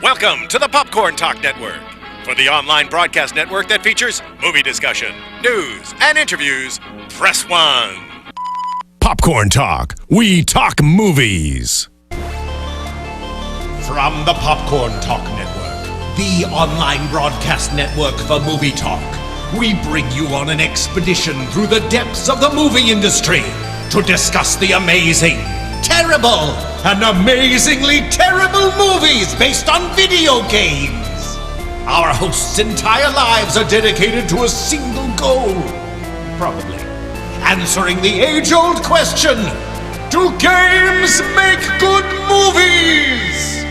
Welcome to the Popcorn Talk Network. For the online broadcast network that features movie discussion, news, and interviews, press 1. Popcorn Talk. We talk movies. From the Popcorn Talk Network, the online broadcast network for movie talk, we bring you on an expedition through the depths of the movie industry to discuss the amazing, terrible, and amazingly terrible movies based on video games. Our hosts' entire lives are dedicated to a single goal, probably answering the age-old question, do games make good movies?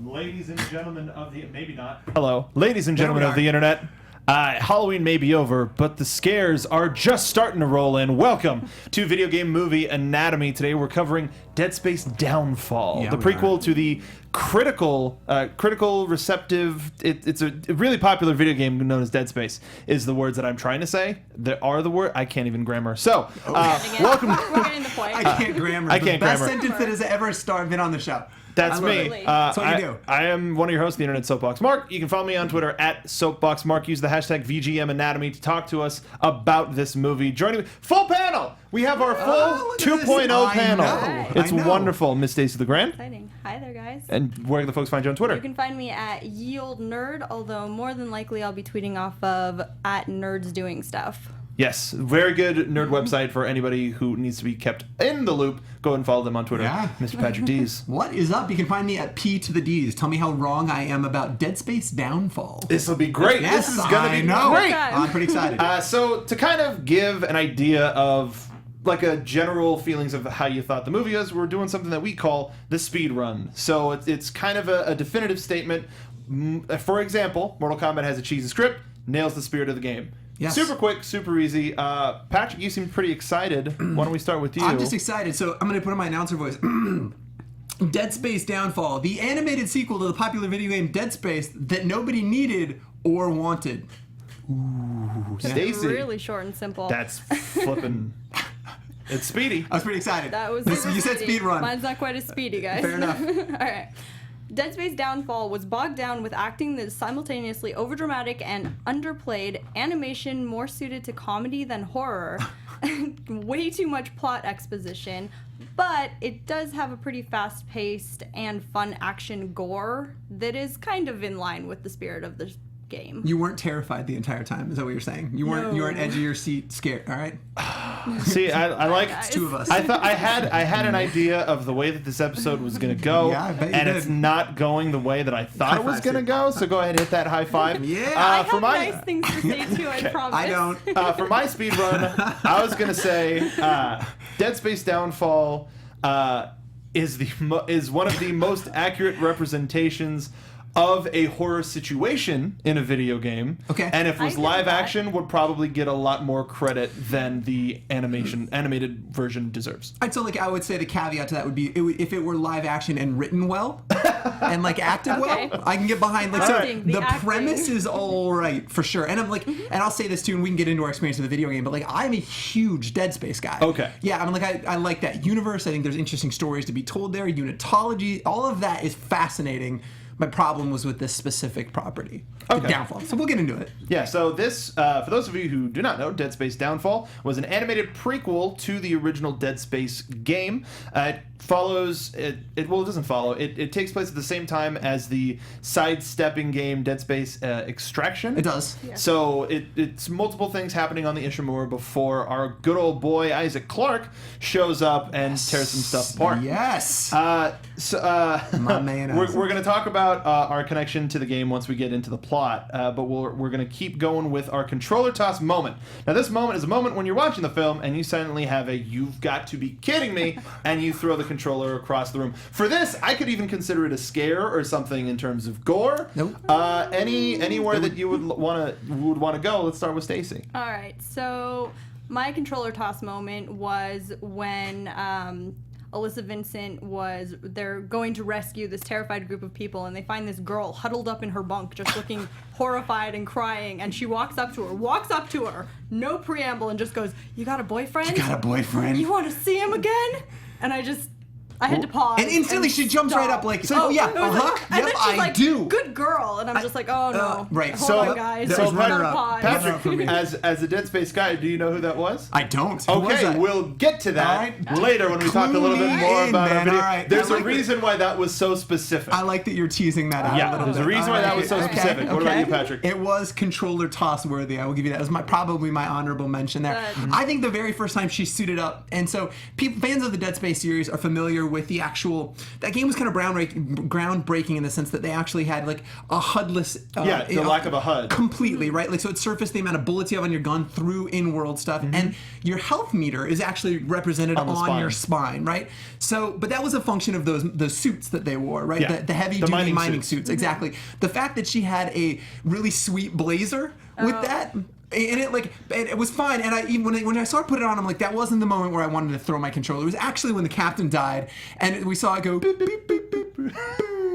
Ladies and gentlemen of the... Maybe not. Hello. Ladies and gentlemen of the internet. Halloween may be over, but the scares are just starting to roll in. Welcome to Video Game Movie Anatomy. Today we're covering Dead Space Downfall, the prequel to the critical receptive... It's a really popular video game known as Dead Space, is the words that I'm trying to say. There are the word. I can't even grammar. So, welcome... We're getting the point. I can't grammar. I can't Best grammar. sentence that has ever been on the show. That's me. That's what you do. I am one of your hosts, the Internet Soapbox Mark. You can follow me on Twitter at Soapbox Mark. Use the hashtag VGM Anatomy to talk to us about this movie. Joining me, full panel. We have our full 2.0 panel. It's wonderful. Miss Stacey LeGrand. Exciting. Hi there, guys. And where can the folks find you on Twitter? You can find me at Ye Old Nerd, although more than likely I'll be tweeting off of at Nerds Doing Stuff. Yes, very good nerd website for anybody who needs to be kept in the loop. Go and follow them on Twitter. Yeah. Mr. Patrick Dees. What is up? You can find me at P to the D's. Tell me how wrong I am about Dead Space Downfall. This will be great. Yes, this is going to be great. I'm pretty excited. So to kind of give an idea of like a general feelings of how you thought the movie was, we're doing something that we call the speed run. So it's kind of a definitive statement. For example, Mortal Kombat has a cheesy script, nails the spirit of the game. Yes. Super quick, super easy. Patrick, you seem pretty excited. Why don't we start with you? I'm just excited, so I'm going to put on my announcer voice. Dead Space Downfall, the animated sequel to the popular video game Dead Space that nobody needed or wanted. Ooh, Stacey. Really short and simple. That's flipping. It's speedy. I was pretty excited. That was You said speed run. Mine's not quite as speedy, guys. Fair enough. All right. Dead Space Downfall was bogged down with acting that is simultaneously overdramatic and underplayed, animation more suited to comedy than horror, way too much plot exposition, but it does have a pretty fast-paced and fun action gore that is kind of in line with the spirit of the game. You weren't terrified the entire time, is that what you're saying? You weren't edge of your seat scared, all right? See, I like Guys. Two of us. I thought I had an idea of the way that this episode was gonna go, Yeah, I bet you and did. it's not going the way that I thought it was High-five, gonna Sid. go. So go ahead and hit that high five. Yeah. I for have my nice things to say too, I promise. I don't. for my speed run, I was gonna say Dead Space Downfall is one of the most accurate representations of a horror situation in a video game. Okay. And if it was I get live that. action, would probably get a lot more credit than the animated version deserves. So like I would say the caveat to that would be if it were live action and written well and like acted Okay. well, I can get behind like Acting, so the the acting. premise is all right for sure. And I'm like and I'll say this too and we can get into our experience of the video game, but like I'm a huge Dead Space guy. Okay. Yeah, I'm like I like that universe. I think there's interesting stories to be told there, unitology, all of that is fascinating. My problem was with this specific property, the Downfall. So we'll get into it. Yeah, so this, for those of you who do not know, Dead Space Downfall was an animated prequel to the original Dead Space game. It follows, it doesn't follow, it takes place at the same time as the sidestepping game Dead Space Extraction. It does. Yeah. So it's multiple things happening on the Ishimura before our good old boy Isaac Clarke shows up and tears some stuff apart. Yes. My man, we're Isaac. going to talk about our connection to the game once we get into the plot, but we're going to keep going with our controller toss moment. Now, this moment is a moment when you're watching the film and you suddenly have a "you've got to be kidding me" and you throw the controller across the room. For this, I could even consider it a scare or something in terms of gore. Nope. Anywhere that you would want to go. Let's start with Stacey. All right, so my controller toss moment was when Alyssa Vincent they're going to rescue this terrified group of people, and they find this girl huddled up in her bunk, just looking horrified and crying, and she walks up to her, no preamble, and just goes, "You got a boyfriend? You got a boyfriend? You want to see him again?" And I had to pause. And instantly she jumps right up like, stop. oh yeah, It was like- and yep, then she's I like, do. Good girl. And I'm just like, oh no. right. Hold So- on, guys. that So was runner Gotta up. pause. Patrick, for me. as a Dead Space guy, do you know who that was? I don't. Who was Okay, that? we'll get to that All right. later when we talk a little Clue bit me more in, about our man. video. All right. There's I a like reason why that was so specific. I like that you're teasing that out a Yeah, little there's a bit. reason why that was so Okay, specific. What about you, Patrick? It was controller toss worthy. I will give you that. It was probably my honorable mention there. Good. I think the very first time she suited up, and so fans of the Dead Space series are familiar with the actual. That game was kind of groundbreaking in the sense that they actually had like a HUD-less. The lack of a HUD. Completely, right? Like, so it surfaced the amount of bullets you have on your gun through in-world stuff, and your health meter is actually represented On the on spine. your spine, right? So, but that was a function of those suits that they wore, right? Yeah. The heavy The duty mining mining suits. suits, exactly. The fact that she had a really sweet blazer with that. And it was fine. And when I saw her put it on, I'm like, that wasn't the moment where I wanted to throw my controller. It was actually when the captain died, and we saw it go beep, beep, beep, beep, beep.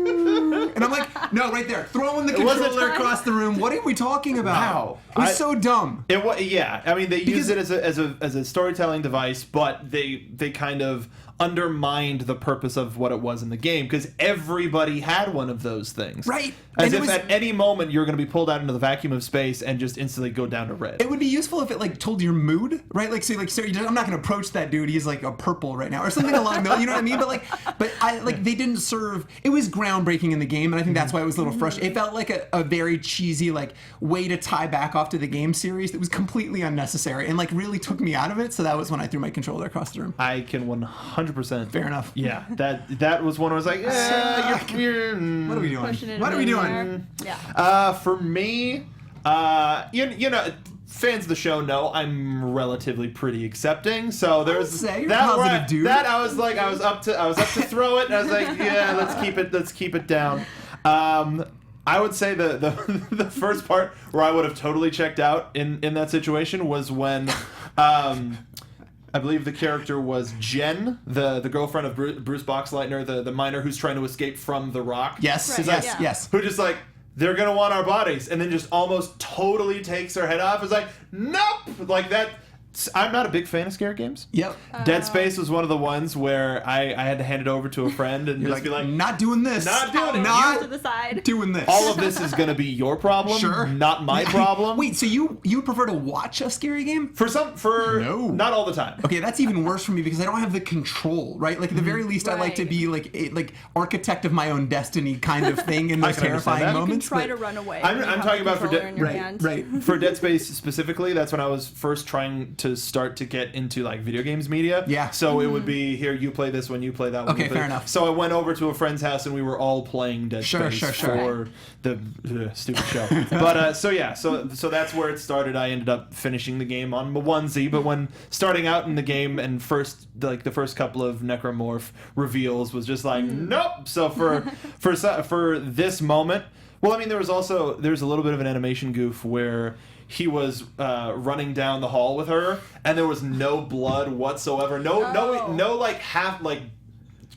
And I'm like, no, right there, throwing the wasn't- controller across the room. What are we talking about? Wow. It was so dumb. It was, yeah. I mean, they used Because- it as a storytelling device, but they kind of undermined the purpose of what it was in the game because everybody had one of those things. Right. As And it if was- at any moment you're going to be pulled out into the vacuum of space and just instantly go down to red. It would be useful if it like told your mood, right? Like, say, like, sir, I'm not going to approach that dude. He's like a purple right now, or something along those. You know what I mean? But they didn't serve. It was groundbreaking in the game, and I think that's why it was a little frustrating. It felt like a very cheesy like way to tie back off to the game series that was completely unnecessary and like really took me out of it. So that was when I threw my controller across the room. I can 100%. Fair enough. Yeah, that was one where I was like, you're What are we doing? Pushing it What are we in doing? there. Yeah. For me, you know, fans of the show know I'm relatively pretty accepting. So there's say you're that where positive, dude. that I was up to throw it. And I was like, yeah, let's keep it down. I would say the first part where I would have totally checked out in that situation was when. I believe the character was Jen, the girlfriend of Bruce Boxleitner, the miner who's trying to escape from the rock. Yes, Right, yes, yeah. yes. Who just like, they're gonna want our bodies, and then just almost totally takes her head off. It's like, nope! Like that. I'm not a big fan of scare games. Yep. Dead Space was one of the ones where I had to hand it over to a friend and You're just be like, not doing this. Not doing it. Not To the side. doing this. all of this is gonna be your problem, Sure. not my problem. Wait, so you prefer to watch a scary game? For No. not all the time. Okay, that's even worse for me because I don't have the control, right? Like at the very least, I like to Right. be like architect of my own destiny kind of thing in those can understand terrifying that. You can You can moments. try but- to run away. I'm when you have talking the about for controller in your right, hand. right. For Dead Space specifically, that's when I was first trying to start to get into like video games media. Yeah. So it would be here, you play this one, you play that one. Okay, you play fair that. enough. So I went over to a friend's house and we were all playing Dead Sure, Space sure. for the stupid show. But so that's where it started. I ended up finishing the game on my onesie, but when starting out in the game and the first couple of Necromorph reveals was just like nope. So for this moment. Well, I mean, there's a little bit of an animation goof where he was running down the hall with her, and there was no blood whatsoever. No, like half like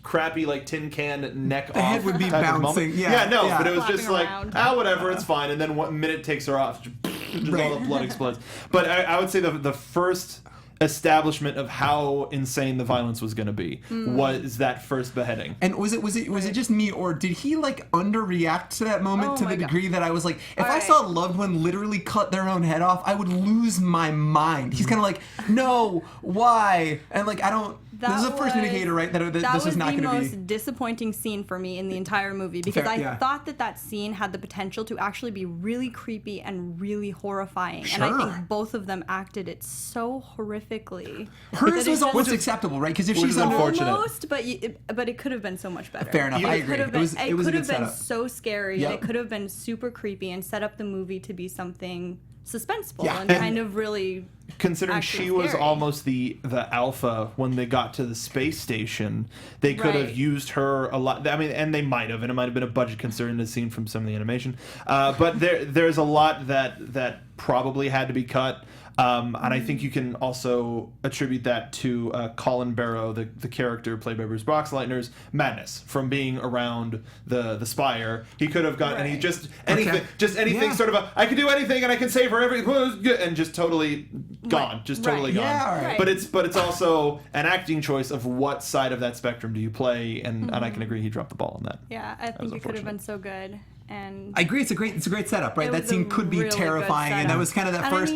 crappy like tin can neck The off. head would be type of bouncing, moment. yeah, no, yeah. but it was Flapping just like around. whatever, it's fine. And then 1 minute takes her off, just Right. all the blood explodes. But I would say the first establishment of how insane the violence was going to be was that first beheading. And was it just me, or did he like underreact to that moment Oh to my the God. degree that I was like, if I Alright. saw a loved one literally cut their own head off, I would lose my mind. He's kind of like, no, why? And like, I don't. This is the first indicator, right, that this is not going That to was be. the most disappointing scene for me in the entire movie because Fair, I yeah. thought that scene had the potential to actually be really creepy and really horrifying. And I Sure. think both of them acted it so horrifically. Hers that was it almost just- acceptable, right? Because if Which she's is under, unfortunate. Almost, but it could have been so much better. Fair enough, I agree. Could have It been, was a could good have been setup. so scary. Yep. And it could have been super creepy and set up the movie to be something suspenseful Yeah. and kind of really. Considering actually she was scary. almost the alpha when they got to the space station, they could have Right. used her a lot. I mean, and they might have, and it might have been a budget concern as seen from some of the animation. But there's a lot that probably had to be cut. And I think you can also attribute that to Colin Barrow, the character played by Bruce Boxleitner's madness from being around the Spire. He could have gotten any just anything, sort of I can do anything and I can save her and just totally gone, just totally gone. Yeah, all right. But it's also an acting choice of what side of that spectrum do you play, and I can agree he dropped the ball on that. Yeah, I think it could have been so good. And I agree. It's a great setup, right? That scene could be really terrifying, and that was kind of that first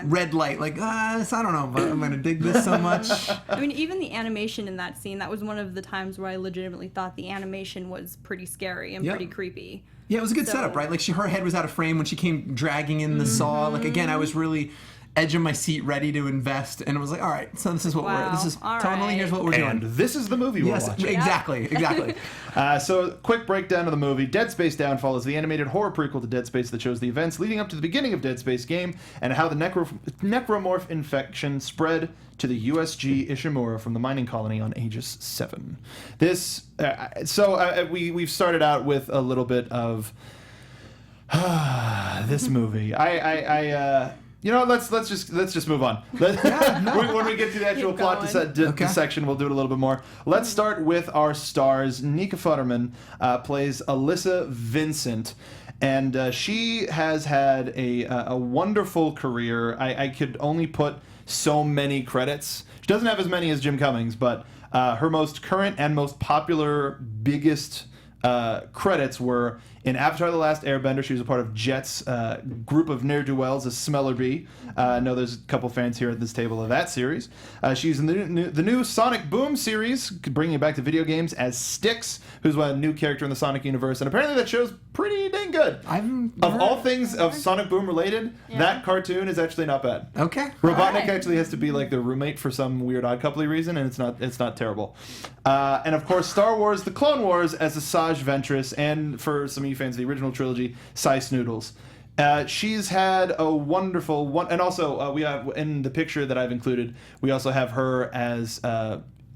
red light. Like, I don't know, but I'm gonna dig this so much. I mean, even the animation in that scene, that was one of the times where I legitimately thought the animation was pretty scary and pretty creepy. Yeah, it was a good setup, right? Like her head was out of frame when she came dragging in the saw. Like again, I was really edge of my seat, ready to invest, and I was like, all right, so this is what here's what we're doing. And this is the movie we're watching. Exactly. So, quick breakdown of the movie. Dead Space Downfall is the animated horror prequel to Dead Space that shows the events leading up to the beginning of Dead Space game and how the Necromorph infection spread to the USG Ishimura from the mining colony on Aegis 7. We've started out with a little bit of this movie. You know, let's just move on. When we get to the actual plot section, we'll do it a little bit more. Let's start with our stars. Nika Futterman plays Alyssa Vincent, and she has had a wonderful career. I could only put so many credits. She doesn't have as many as Jim Cummings, but her most current and most popular, biggest credits were in Avatar: The Last Airbender. She was a part of Jet's group of ne'er-do-wells as Smellerbee. I know there's a couple fans here at this table of that series. She's in the new Sonic Boom series, bringing it back to video games as Styx, who's a new character in the Sonic universe, and apparently that show's pretty dang good. Of all things of Sonic Boom related, that cartoon is actually not bad. Okay. Robotnik actually has to be like their roommate for some weird odd coupley reason, and it's not terrible. And of course, Star Wars: The Clone Wars as Asajj Ventress, and for some of you fans of the original trilogy, Sy Snootles. She's had a wonderful one, and also we have in the picture that I've included, we also have her as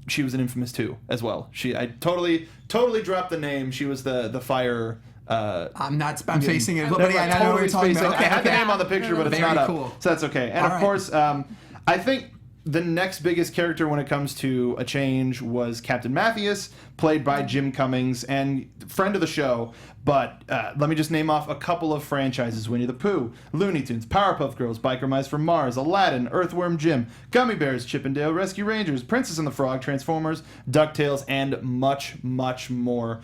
she was in Infamous 2 as well. I totally dropped the name. She was the fire. I'm facing it. But I know what you're talking about. I had the name on the picture, but it's Very not cool. up. So that's okay. And of course, I think the next biggest character when it comes to a change was Captain Mathias, played by Jim Cummings, and friend of the show. But let me just name off a couple of franchises: Winnie the Pooh, Looney Tunes, Powerpuff Girls, Biker Mice from Mars, Aladdin, Earthworm Jim, Gummy Bears, Chip 'n Dale Rescue Rangers, Princess and the Frog, Transformers, DuckTales, and much, much more.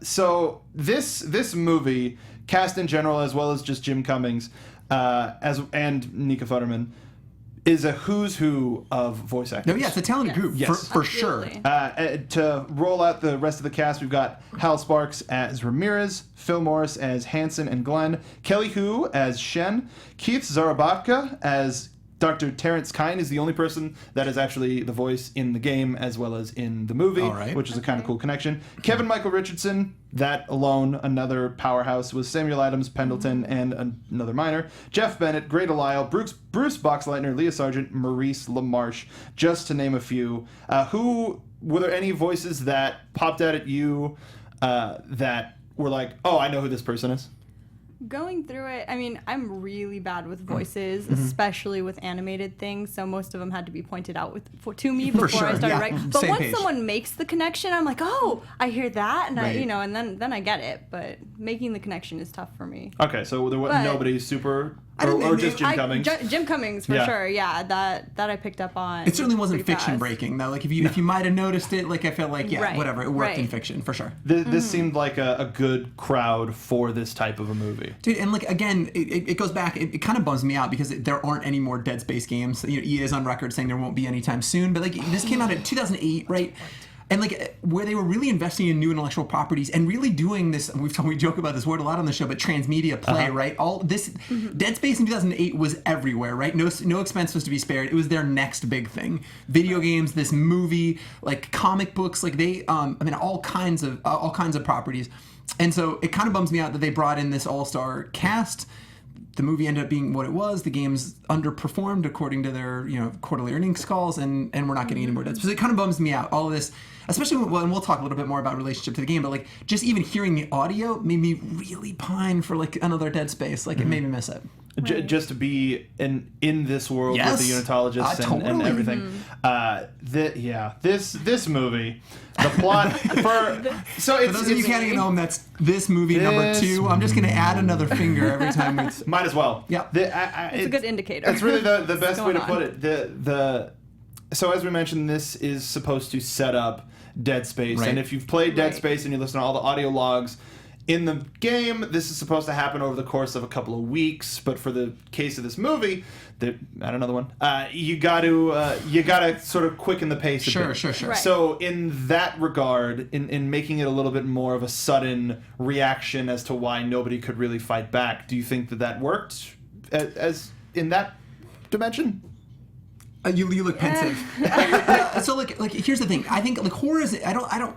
So this movie, cast in general, as well as just Jim Cummings, and Nika Futterman, is a who's who of voice actors. No, yeah, it's a talented group, for sure. To roll out the rest of the cast, we've got Hal Sparks as Ramirez, Phil Morris as Hanson and Glenn, Kelly Hu as Shen, Keith Zarabatka as Dr. Terrence Kyne is the only person that is actually the voice in the game as well as in the movie, which is a kind of cool connection. Kevin Michael Richardson, that alone, another powerhouse, was Samuel Adams, Pendleton, and another minor. Jeff Bennett, Grey Delisle, Bruce Boxleitner, Leah Sargent, Maurice LaMarche, just to name a few. Were there any voices that popped out at you that were like, oh, I know who this person is? Going through it, I mean, I'm really bad with voices, especially with animated things, so most of them had to be pointed out to me before I started writing. But once someone makes the connection, I'm like, oh, I hear that, and and then I get it. But making the connection is tough for me. Okay, so there was nobody super, or just Jim Cummings? Jim Cummings, for sure, yeah, that I picked up on. It certainly wasn't fiction breaking, though. Like, if you might have noticed it, like, I felt like, whatever, it worked in fiction, for sure. This seemed like a good crowd for this type of a movie. Dude, and like, again, it goes back, it kind of bums me out because there aren't any more Dead Space games. EA is on record saying there won't be anytime soon, but like, this came out in 2008, right? And like, where they were really investing in new intellectual properties and really doing this, we joke about this word a lot on the show, but transmedia play, right? All this, Dead Space in 2008 was everywhere, right? No expense was to be spared. It was their next big thing. Video games, this movie, like comic books, like they, all kinds of properties. And so it kind of bums me out that they brought in this all-star cast. The movie ended up being what it was. The game's underperformed according to their quarterly earnings calls, and we're not getting any more Dead Space. So it kind of bums me out, all of this, especially and we'll talk a little bit more about relationship to the game, but like just even hearing the audio made me really pine for like another Dead Space. Like it made me miss it. Right. Just to be in this world Yes. with the unitologists and Totally. everything. This movie, the plot so For it's those of you can't get home, that's this movie number This 2. I'm just going to add another finger every time we... might as well. Yeah. It's a good indicator. That's really the best way to going put on? it. So as we mentioned, this is supposed to set up Dead Space, Right. and if you've played Dead Right. Space and you listen to all the audio logs in the game, this is supposed to happen over the course of a couple of weeks. But for the case of this movie, add another one. You got to sort of quicken the pace. A bit. Sure. Right. So in that regard, in making it a little bit more of a sudden reaction as to why nobody could really fight back, do you think that worked as in that dimension? You look pensive. So like here's the thing. I think like horror is I don't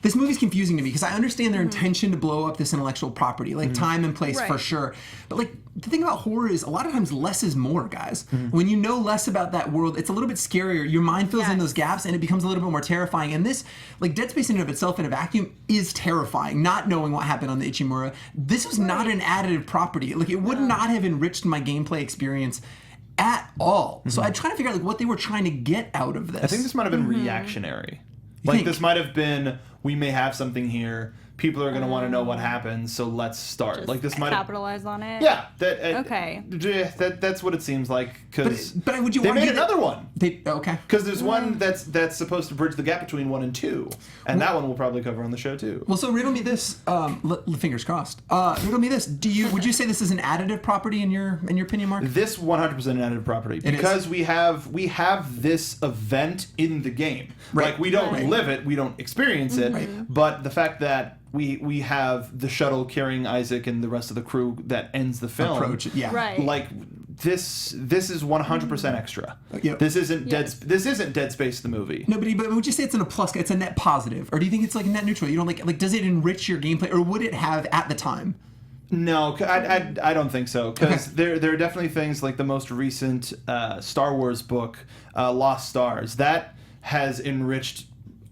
this movie's confusing to me because I understand their intention to blow up this intellectual property, like time and place for Right. sure. But like the thing about horror is a lot of times less is more, guys. When you know less about that world, it's a little bit scarier. Your mind fills in Yes. those gaps and it becomes a little bit more terrifying. And this, like Dead Space in and of itself in a vacuum is terrifying, not knowing what happened on the Ishimura. This was not an additive property. Like it would not have enriched my gameplay experience at all. So I'm trying to figure out like what they were trying to get out of this. I think this might have been reactionary. Like think? this might have been, we may have something here. People are going to want to know what happens, so let's start. Just Like this might have. capitalize on it. Yeah. Okay. That's what it seems like. Because But would you they argue made that- another one. Okay. Because there's one that's supposed to bridge the gap between 1 and 2, and that one we'll probably cover on the show too. Well, so riddle me this. Fingers crossed. Riddle me this. Would you say this is an additive property in your opinion, Mark? This 100% an additive property is. because we have this event in the game. Right. Like we don't Right. live it, we don't experience it, but the fact that we have the shuttle carrying Isaac and the rest of the crew that ends the film. Approach it, yeah. Right. Like this is 100% extra. Yep. This isn't Yes. This isn't Dead Space the movie. No, but would you say it's in a plus? It's a net positive, or do you think it's like net neutral? You don't like does it enrich your gameplay, or would it have at the time? No, I don't think so. Because Okay. there are definitely things like the most recent Star Wars book, Lost Stars, that has enriched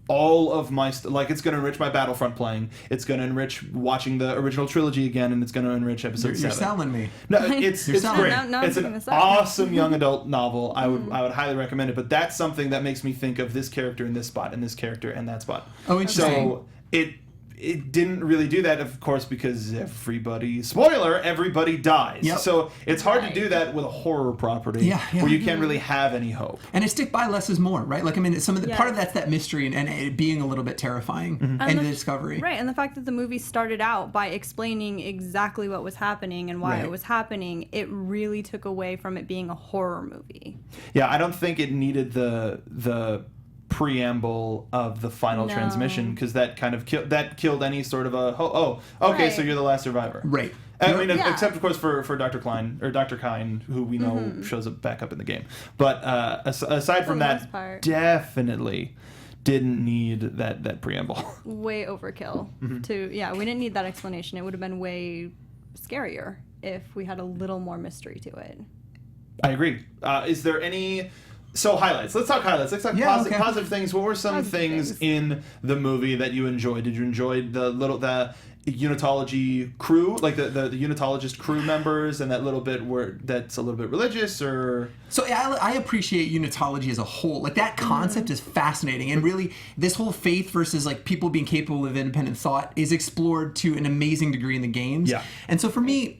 all of my like it's going to enrich my Battlefront playing. It's going to enrich watching the original trilogy again, and it's going to enrich episode 7. You're selling me. No, it's selling great. me. Now I'm It's picking an this up. awesome young adult novel. I would highly recommend it. But that's something that makes me think of this character in this spot, and this character in that spot. Oh, interesting. So it didn't really do that, of course, because everybody dies. Yep. So it's hard Right. to do that with a horror property Yeah. where you can't really have any hope. And I stick by less is more, right? Like I mean, some of the part of Yes. that's that mystery and it being a little bit terrifying and the discovery. Right, and the fact that the movie started out by explaining exactly what was happening and why Right. it was happening, it really took away from it being a horror movie. Yeah, I don't think it needed the preamble of the final No. transmission, because that kind of killed any sort of okay, Right. so you're the last survivor. Right. I mean, Yeah. except of course for Dr. Klein or Dr. Kine, who we know shows up back up in the game. But aside from the that, most part. definitely didn't need that preamble. Way overkill. We didn't need that explanation. It would have been way scarier if we had a little more mystery to it. I agree. Is there any? So highlights. Let's talk highlights. Let's talk Yeah, positive, okay. positive things. What were some Positive things things. in the movie that you enjoyed? Did you enjoy the unitology crew, like the unitologist crew members, and that little bit that's a little bit religious, or? So I appreciate unitology as a whole. Like that concept is fascinating, and really this whole faith versus like people being capable of independent thought is explored to an amazing degree in the games. Yeah. And so for me,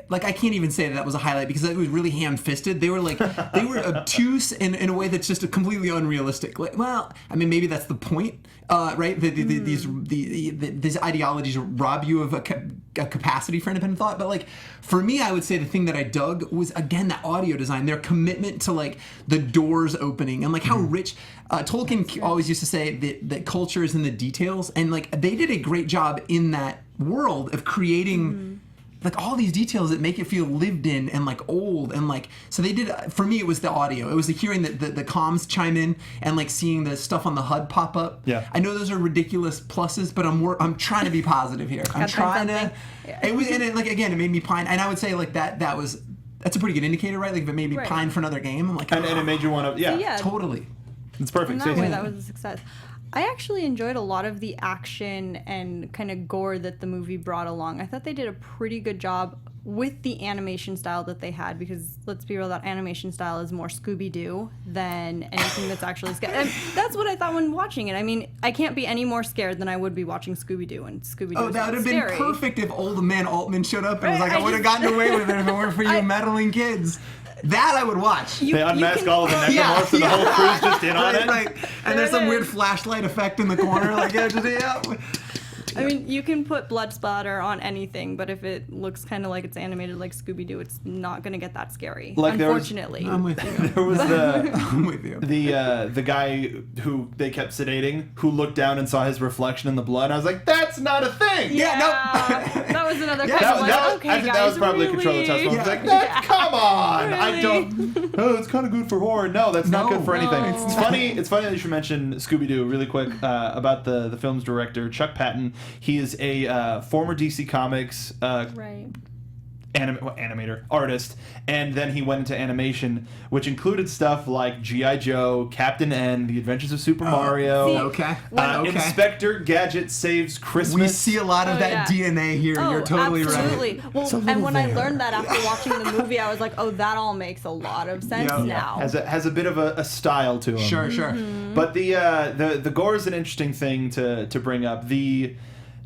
like I can't even say that was a highlight because it was really ham-fisted. They were like they were obtuse in a way that's just completely unrealistic. Like, well, I mean maybe that's the point, right? These ideologies rob you of a capacity for independent thought. But like for me, I would say the thing that I dug was again that audio design, their commitment to like the doors opening and like how rich. Tolkien always used to say that culture is in the details, and like they did a great job in that world of creating. Like all these details that make it feel lived in and like old and like so they did. For me, it was the audio. It was the hearing the comms chime in and like seeing the stuff on the HUD pop up. Yeah. I know those are ridiculous pluses, but I'm trying to be positive here. I'm Gotta trying find to. something. It was and it, like again, it made me pine. And I would say like that's a pretty good indicator, right? Like if it made me Right. pine for another game. I'm like, And it made you want to, Yeah. totally. it's perfect. In that Stacey. way, that was a success. I actually enjoyed a lot of the action and kind of gore that the movie brought along. I thought they did a pretty good job with the animation style that they had, because let's be real, that animation style is more Scooby-Doo than anything that's actually scary. And that's what I thought when watching it. I mean, I can't be any more scared than I would be watching Scooby-Doo, and Scooby-Doo Oh, is that would have scary. been perfect if old man Altman showed up and was Right, like, I would have gotten away with it if it weren't for you meddling kids. That I would watch. They unmask all of the Necromorphs and the whole crew's just in on it. Right. And there's some weird flashlight effect in the corner. Like, yeah. I mean, you can put blood splatter on anything, but if it looks kind of like it's animated like Scooby-Doo, it's not going to get that scary, Like unfortunately. I'm with you. There was I'm with you. the guy who they kept sedating, who looked down and saw his reflection in the blood. I was like, that's not a thing. Yeah, that was another kind That, of like, that was, okay, I think guys, that was probably really? a controller test. I was like, Yeah. come on! I Really? don't. Oh, it's kind of good for horror. No, that's not No. good for anything. No. It's funny. It's funny that you should mention Scooby-Doo really quick about the film's director, Chuck Patton. He is a former DC Comics Right. animator, artist, and then he went into animation, which included stuff like G.I. Joe, Captain N, The Adventures of Super Mario. See, Okay. Inspector Gadget Saves Christmas. We see a lot of Oh, that yeah. DNA here. Oh, You're totally absolutely. right. Well, and when I learned that after watching the movie, I was like, oh, that all makes a lot of sense Yeah. now. has a bit of a style to him. Sure. Mm-hmm. But the gore is an interesting thing to bring up.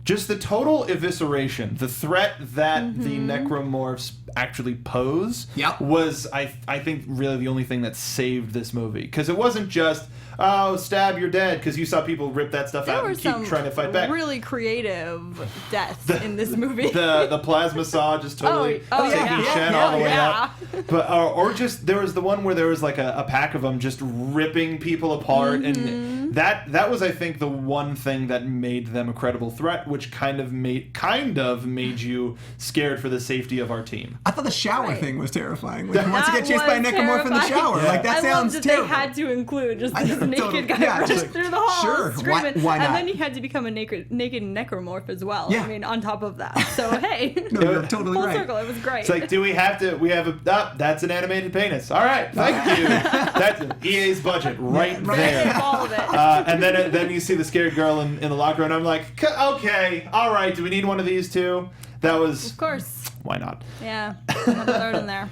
Just the total evisceration, the threat that the Necromorphs actually pose Yep. was, I think, really the only thing that saved this movie. Because it wasn't just, oh, stab, you're dead, because you saw people rip that stuff There out were and keep some trying to fight back. really creative deaths in this movie. The plasma saw just totally Oh, taking yeah. Shen Yeah, all the way yeah. up. But or just there was the one where there was like a pack of them just ripping people apart, and that was, I think, the one thing that made them a credible threat, which kind of made you scared for the safety of our team. I thought the shower Right. thing was terrifying. Like, he wants to That get chased by a was necromorph in the terrifying. shower. Yeah. Like, that I sounds loved that terrible. they had to include just I this know, naked totally. guy Yeah, running just- through the hall sure, why- screaming. why not? And then he had to become a naked necromorph as well. Yeah. I mean, on top of that. So, hey. No, you're totally Full right. circle. It was great. It's like, do we have to? We have that's an animated penis. All right, thank you. That's EA's budget right there. All of it. And then you see the scared girl in the locker room. And I'm like, okay, all right. Do we need one of these too? That was Of course. why not? Yeah. Another third in there.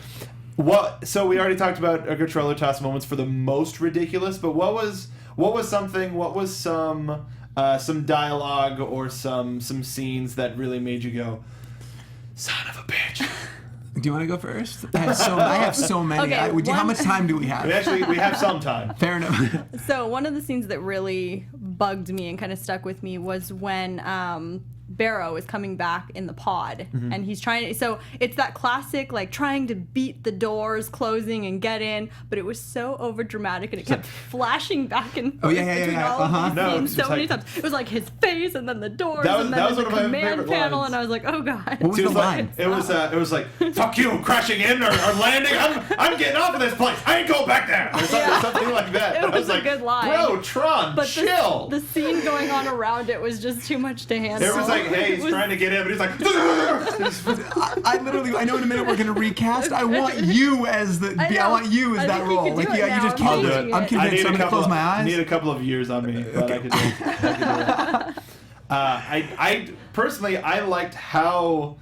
So we already talked about controller toss moments for the most ridiculous, but what was some dialogue or some scenes that really made you go, son of a bitch? Do you want to go first? I have so many. Okay, How much time do we have? We have some time. Fair enough. So one of the scenes that really bugged me and kind of stuck with me was when Barrow is coming back in the pod, and he's trying to, so it's that classic like trying to beat the doors closing and get in, but it was so over dramatic and it kept flashing back and forth between all of these No, scenes it's so just many like- times. It was like his face and then the doors That was- and that then was the one of my command favorite panel, lines. and I was like, oh god. What was It the was line? like it was like fuck you, crashing in or landing. I'm getting off of this place. I ain't going back there. Or something like that. It I was a like, good line. Bro, Tron, But chill. the scene going on around it was just too much to handle. It was like, hey, It he's was- trying to get in, but he's like, I know in a minute we're gonna recast. I want you as the. I I know. want you as I that think you role. could Like, do it yeah, you now. just I'm can't do changing it. I'm it. convinced. I'm gonna close my eyes. Need a couple of years on me, but I could do it. I personally, I liked how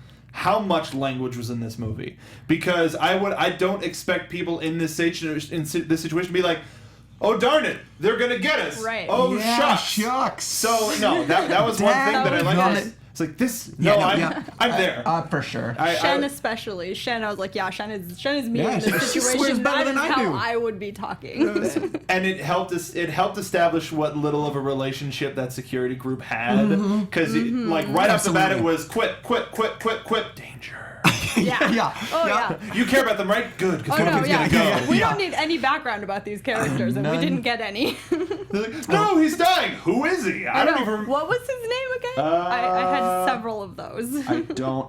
much language was in this movie, because I don't expect people in this situation to be like, oh darn it, they're gonna get us. Right. Oh Yeah, shucks. shucks. So no, that was one thing that I liked. Dang. It's like this. Yeah, No, no, I'm yeah. I'm there. For sure. Shen especially. Shen, I was like, yeah, Shen is me Yeah, in this she swears situation. better That than is I how do. I would be talking. And it helped establish what little of a relationship that security group had, because like right off the bat it Absolutely. was quit, danger. Yeah. Oh yeah. You care about them, right? Good, because Oh one no, of them's yeah. gonna go. We don't need any background about these characters, and we None. didn't get any. They're like, no, he's dying. Who is he? I don't even. What was his name again? I had several of those.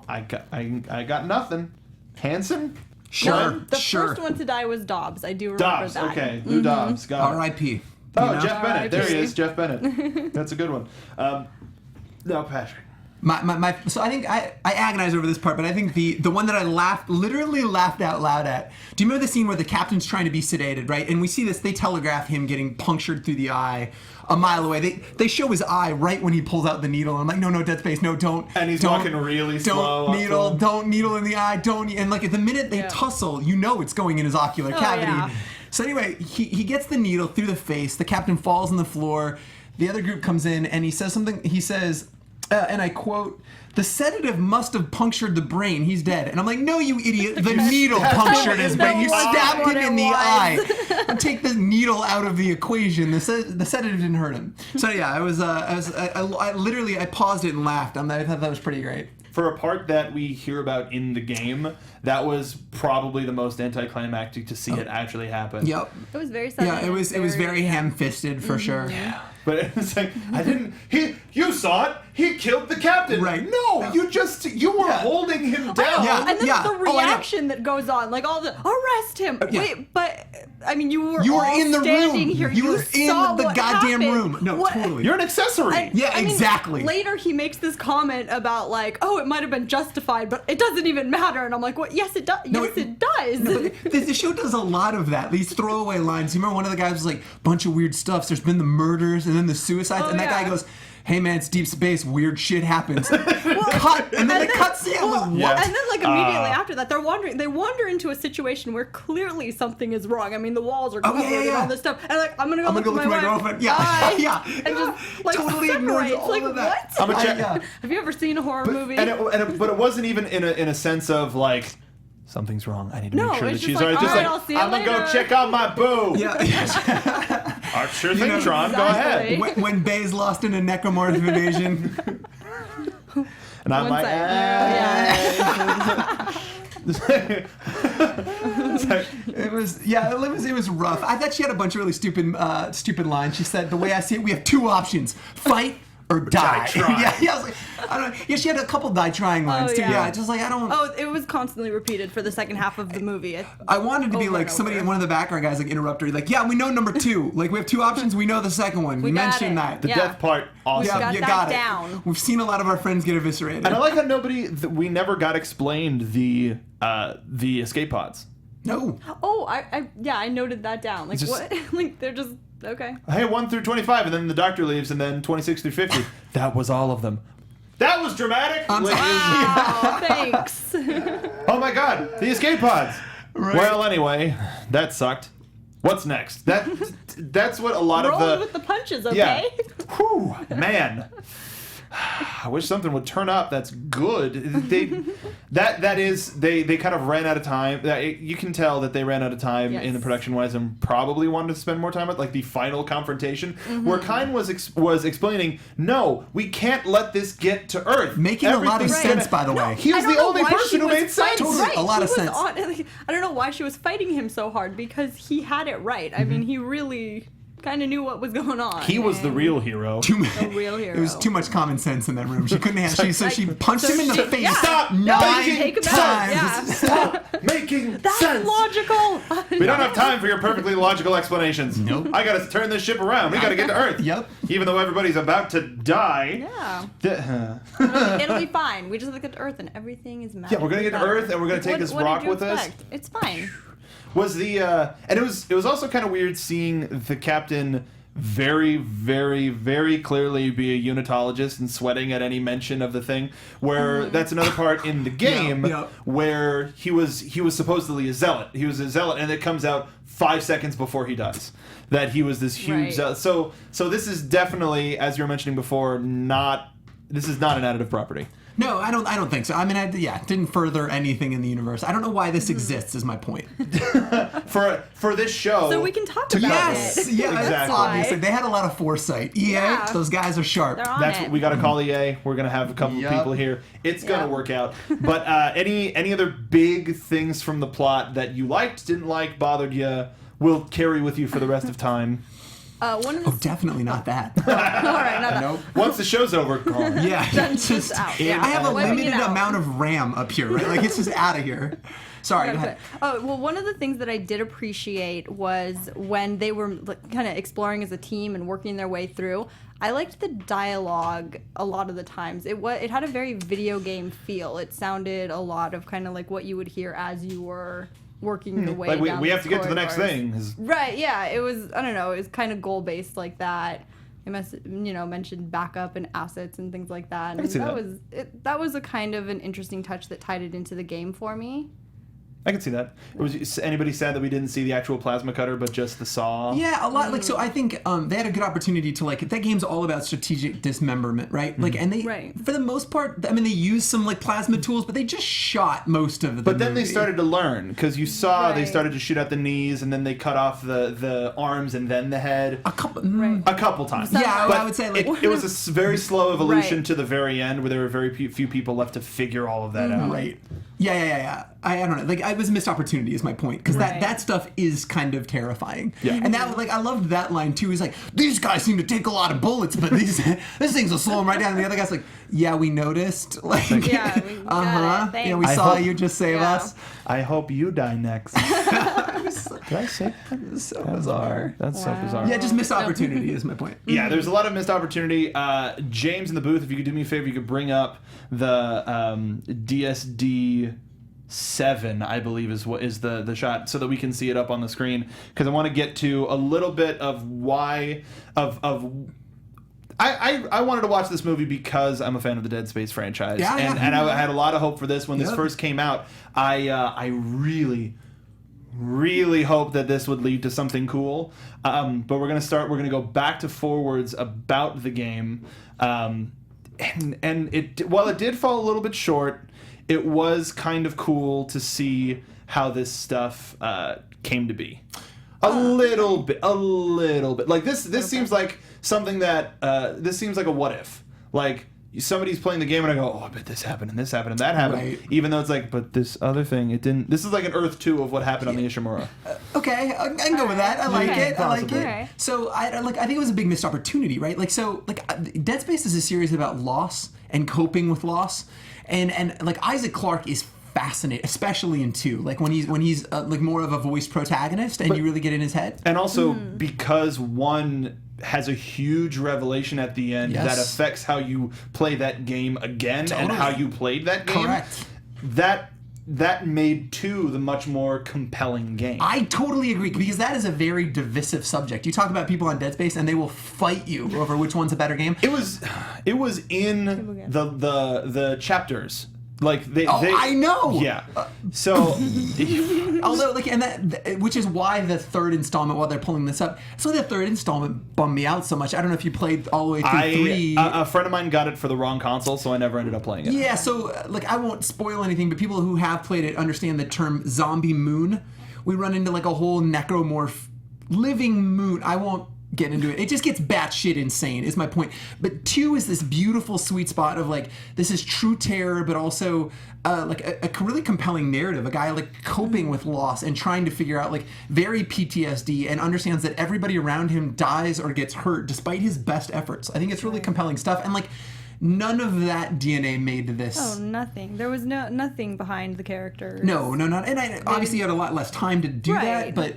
I got nothing. Hanson? Sure. The Sure. first one to die was Dobbs. I do remember Dobbs. that. Okay, Lou Dobbs. Got it. R.I.P. Oh, You know? Jeff Bennett. There he R.I.P. is, Jeff Bennett. That's a good one. No, Patrick. So I think I agonize over this part, but I think the one that I literally laughed out loud at. Do you remember the scene where the captain's trying to be sedated, right? And we see this, they telegraph him getting punctured through the eye a mile away. They show his eye right when he pulls out the needle. And I'm like, no, Dead Space, no, don't. And he's walking really slow. Don't needle in the eye, don't. And like at the minute they tussle, you know it's going in his ocular cavity. Yeah. So anyway, he gets the needle through the face. The captain falls on the floor. The other group comes in and he says something. He says, and I quote, "The sedative must have punctured the brain. He's dead." And I'm like, no, you idiot. The needle punctured his brain. You stabbed him in the eye. Take the needle out of the equation. The sedative didn't hurt him. So yeah, I literally paused it and laughed. I thought that was pretty great. For a part that we hear about in the game, that was probably the most anticlimactic to see it actually happen. Yep. It was very sudden. Yeah, it was very ham-fisted for sure. Yeah. But it's like, you saw it, he killed the captain. Right. No, you were holding him down. Yeah. And then the reaction that goes on, like all the arrest him. Yeah. Wait, but I mean, you were all in the standing room. here. You were in saw the what goddamn happened. room. No, totally. You're an accessory. I mean, exactly. Later, he makes this comment about like, oh, it might have been justified, but it doesn't even matter. And I'm like, what? Yes, it does. No, yes, it does. No, but the show does a lot of that. These throwaway lines. You remember one of the guys was like, bunch of weird stuff. There's been the murders and then the suicides. And that guy goes, hey man, it's deep space. Weird shit happens. Cut. And then the cut scene was what? And then like immediately after that, they wander into a situation where clearly something is wrong. I mean, the walls are covered and all this stuff. And like, I'm gonna go look at my girlfriend. Yeah. And just like totally ignores all like, of that. What? Have you ever seen a horror movie? But it wasn't even in a sense of like, something's wrong. I need to make sure that she's alright. Just like, I'll see you I'm gonna go later. check on my boo. Sure thing, Tron. Go ahead. When Bay's lost in a necromorph invasion. And I'm like, it was rough. I thought she had a bunch of really stupid lines. She said, the way I see it, we have two options: fight or die. I was like, I don't know. Yeah, she had a couple die trying lines too. Yeah, just like I don't. Oh, it was constantly repeated for the second half of the movie. I wanted to be like somebody, one of the background guys, like interrupt her, like, yeah, we know number two. Like we have two options. We know the second one. We mentioned that. The death part, awesome. We got that down. We've seen a lot of our friends get eviscerated. And I like how we never got explained the escape pods. No. Oh, I noted that down. Like what? Like they're just. Okay. Hey, 1 through 25, and then the doctor leaves, and then 26 through 50. That was all of them. That was dramatic. Wow, thanks. Oh my God, the escape pods. Right. Well, anyway, that sucked. What's next? That's what a lot of Rolling with the punches, okay? Yeah. Whew, man. I wish something would turn up that's good. They kind of ran out of time. You can tell that they ran out of time in the production wise and probably wanted to spend more time with like the final confrontation where Kine was explaining, no, we can't let this get to Earth. Making a lot of sense, by the way. He was the only person who made sense. Totally, a lot of sense. I don't know why she was fighting him so hard because he had it right. I mean, he really kind of knew what was going on. He was the real hero. The real hero. It was too much common sense in that room. She couldn't have. She punched him in the face. Yeah. Stop making times. Yeah. Stop making That's sense. Logical. We don't have time for your perfectly logical explanations. Nope. I gotta turn this ship around. We gotta get to Earth. Yep. Even though everybody's about to die. Yeah. It'll be fine. We just look at the Earth and everything is magic. Yeah, we're gonna get to Earth and we're gonna take this rock with us. It's fine. Was and it was also kind of weird seeing the captain very, very, very clearly be a unitologist and sweating at any mention of the thing. Where that's another part in the game where he was supposedly a zealot. He was a zealot, and it comes out 5 seconds before he dies that he was this huge zealot. So this is definitely, as you were mentioning before, this is not an additive property. No, I don't think so. I mean, didn't further anything in the universe. I don't know why this exists. Is my point. for this show, so we can talk about it. Yeah, exactly. Obviously, they had a lot of foresight. EA, those guys are sharp. That's what we got to call EA. We're gonna have a couple of people here. It's gonna work out. But any other big things from the plot that you liked, didn't like, bothered you, will carry with you for the rest of time? One of the Definitely not that. all right, not that. Nope. Once the show's over, call it. Yeah, That's just out. Yeah. I have a Wiping it limited out. amount of RAM up here, right? Like, it's just out of here. Sorry, go ahead. Oh, well, one of the things that I did appreciate was when they were kind of exploring as a team and working their way through. I liked the dialogue a lot of the times. It had a very video game feel. It sounded a lot of kind of like what you would hear as you were working your way Like down we have to these get to the next corridors. thing. Right, yeah. It was, I don't know, it was kind of goal-based like that. It mentioned backup and assets and things like that. And see that was a kind of an interesting touch that tied it into the game for me. I can see that. Was anybody sad that we didn't see the actual plasma cutter, but just the saw? Yeah, a lot. Like, so I think they had a good opportunity to, like, that game's all about strategic dismemberment, right? Like, and they, for the most part, I mean, they used some, like, plasma tools, but they just shot most of the But then movie. they started to learn, because you saw they Right. started to shoot out the knees, and then they cut off the arms and then the head. a couple. A couple times. Yeah, But I would say, like, it was a very slow evolution Right. to the very end, where there were very few people left to figure all of that out. right. Yeah. I don't know. Like, it was a missed opportunity, is my point, because Right. that stuff is kind of terrifying. Yeah. And that, like, I loved that line too. He's like, these guys seem to take a lot of bullets, but this things will slow them right down. And the other guy's like, yeah, we noticed. Like, Yeah, we got it. Yeah, we Thanks. saw hope- you just save Yeah. us. I hope you die next. Did I say that? So bizarre. That's so bizarre. Yeah, just missed opportunity is my point. Yeah, there's a lot of missed opportunity. James in the booth, if you could do me a favor, you could bring up the DSD 7, I believe is the shot, so that we can see it up on the screen, because I want to get to a little bit of why I wanted to watch this movie because I'm a fan of the Dead Space franchise, Yeah, yeah. and I had a lot of hope for this when this Yep. first came out. I really hope that this would lead to something cool. But we're gonna go back to forwards about the game, and while it did fall a little bit short, it was kind of cool to see how this stuff came to be. A little bit. Like this seems like something that this seems like a what if. Like, somebody's playing the game and I go, oh, I bet this happened and that happened. Right. Even though it's like, but this other thing, it didn't. This is like an Earth 2 of what happened on the Ishimura. Okay, I can go with that. I like Okay. it. I like it. Okay. So I think it was a big missed opportunity, right? Like, so like Dead Space is a series about loss and coping with loss, and like Isaac Clarke is fascinating, especially in 2. Like when he's like more of a voice protagonist, and you really get in his head. And also because 1 has a huge revelation at the end Yes. that affects how you play that game again and Totally. how you played that game. Correct. That made 2 the much more compelling game. I totally agree, because that is a very divisive subject. You talk about people on Dead Space, and they will fight you over which one's a better game. It was in the chapters. Like I know. Yeah. So Although, like, and that, which is why the third installment, while they're pulling this up, so the third installment bummed me out so much. I don't know if you played all the way through 3. a friend of mine got it for the wrong console, so I never ended up playing it. Yeah, so like, I won't spoil anything, but people who have played it understand the term zombie moon. We run into like a whole necromorph living moon. I won't get into it. It just gets batshit insane, is my point. But 2 is this beautiful sweet spot of like, this is true terror, but also like a really compelling narrative. A guy like coping with loss and trying to figure out, like, very PTSD, and understands that everybody around him dies or gets hurt despite his best efforts. I think it's really compelling stuff. And like, none of that DNA made this. Oh, nothing. There was nothing behind the characters. No, not. And I obviously had a lot less time to do that, Right. but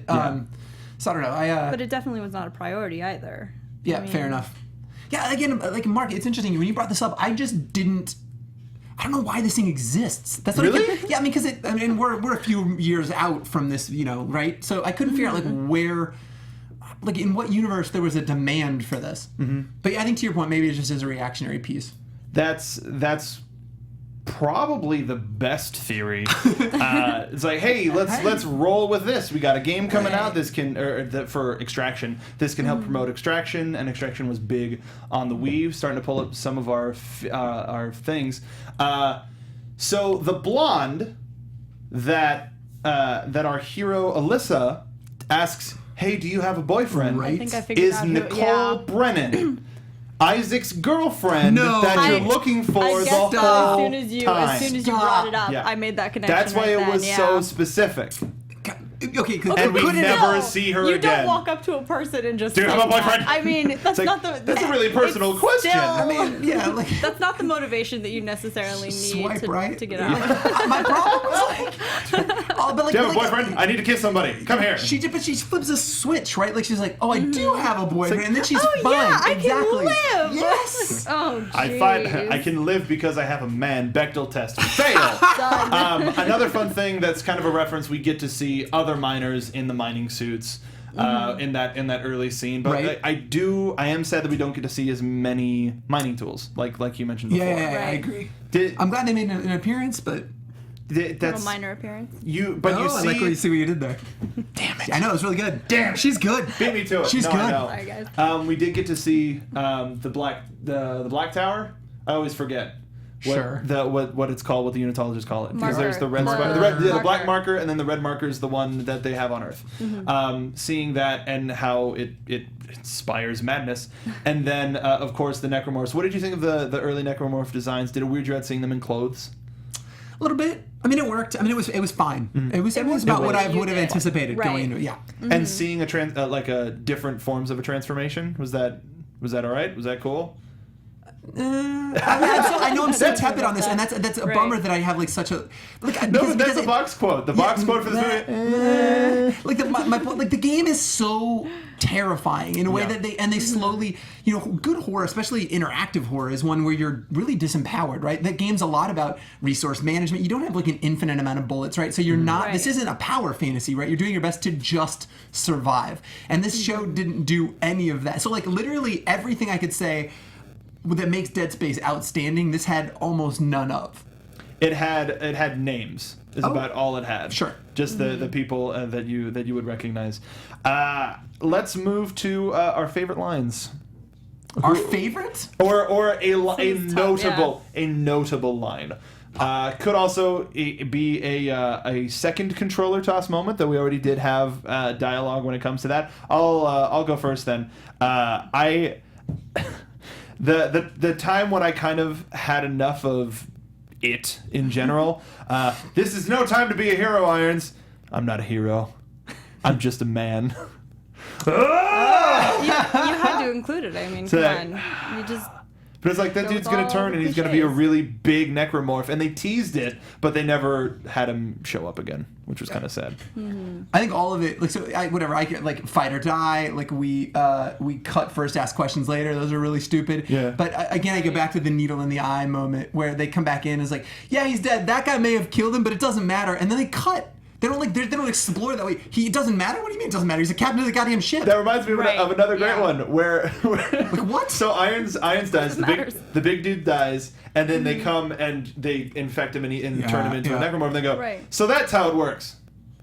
so I don't know. But it definitely was not a priority either. Yeah, I mean, fair enough. Yeah, again, like, Mark, it's interesting when you brought this up. I don't know why this thing exists. That's what Really? yeah, I mean, because we're a few years out from this, right? So I couldn't figure out like where, like, in what universe there was a demand for this. Mm-hmm. But yeah, I think to your point, maybe it just is a reactionary piece. That's probably the best theory. It's like, hey, let's roll with this. We got a game coming out. This can for Extraction. This can help promote Extraction, and Extraction was big on the Wii, starting to pull up some of our things. So the blonde that our hero Alyssa asks, "Hey, do you have a boyfriend?" Right. I think I figured is out who, Nicole yeah. Brennan. Isaac's girlfriend No. that you're I- looking for I the guessed whole that as soon as you time. brought it up, Yeah. I made that connection. That's why right it was then, so yeah. specific. Okay, And we never see her you again. don't walk up to a person and just Do you say have a that. boyfriend? I mean, that's like, not the. that's a really personal it's question. still- I mean, yeah, like that's not the motivation that you necessarily need swipe right to get out. My problem was like, oh, but like, Do you have a like, boyfriend? I need to kiss somebody. Come here. She flips a switch, right? Like she's like, oh, I do have a boyfriend, and then she's Oh, fine. yeah, I exactly. can live. Yes. Oh, I can live because I have a man. Bechdel test. Fail. Another fun thing that's kind of a reference. We get to see other miners in the mining suits in that early scene. But Right. I am sad that we don't get to see as many mining tools like you mentioned before. Yeah, I Right. agree. Did- I'm glad they made an appearance, but That's a minor appearance. you I see. like what you see what you did there. Damn it! I know it was really good. Damn, she's good. Beat me to it. She's No, good. I know. Sorry, guys. We did get to see the black tower. I always forget. Sure. What it's called, what the unitologists call it. Because Marker. there's the red Marker. spot, the black Marker. marker, and then the red marker is the one that they have on Earth. Seeing that and how it inspires madness, and then of course the Necromorphs. What did you think of the early Necromorph designs? Did it weird you out seeing them in clothes? A little bit. I mean, it worked. I mean, it was fine. It was about what I would have anticipated Right. going into it. Yeah. And seeing a different forms of a transformation, was that all right? Was that cool? I know I'm so tepid on this, and that's a Right. bummer that I have like such a like. No, but that's a box quote. The box quote for this movie. Like the game is so terrifying in a way Yeah. that they slowly, good horror, especially interactive horror, is one where you're really disempowered, right? That game's a lot about resource management. You don't have like an infinite amount of bullets, right? So you're not. Right. This isn't a power fantasy, right? You're doing your best to just survive, and this show didn't do any of that. So like literally everything I could say that makes Dead Space outstanding, this had almost none of. It had names. Is about all it had. Sure. Just the people that you would recognize. Let's move to our favorite lines. Our favorite? Or a Seems tough, notable line. Could also be a second controller toss moment that we already did have dialogue when it comes to that. I'll go first then. The time when I kind of had enough of it in general. This is no time to be a hero, Irons. I'm not a hero. I'm just a man. You had to include it. I mean, So come on. You just. But it's like that Go dude's with gonna all turn and he's the gonna be a cliches. really big necromorph, and they teased it, but they never had him show up again, which was kind of sad. I think all of it, like, so I get like fight or die. Like we cut first, ask questions later. Those are really stupid. Yeah. But again, I go back to the needle in the eye moment where they come back in and it's like, yeah, he's dead. That guy may have killed him, but it doesn't matter. And then they cut. They don't explore that way. It doesn't matter. What do you mean it doesn't matter? He's a captain of the goddamn ship. That reminds me Right. of another great Yeah. one where Like what? So Irons dies. matters. The big dude dies, and then they come and they infect him and turn him into a necromorph. And they go, Right. so that's how it works.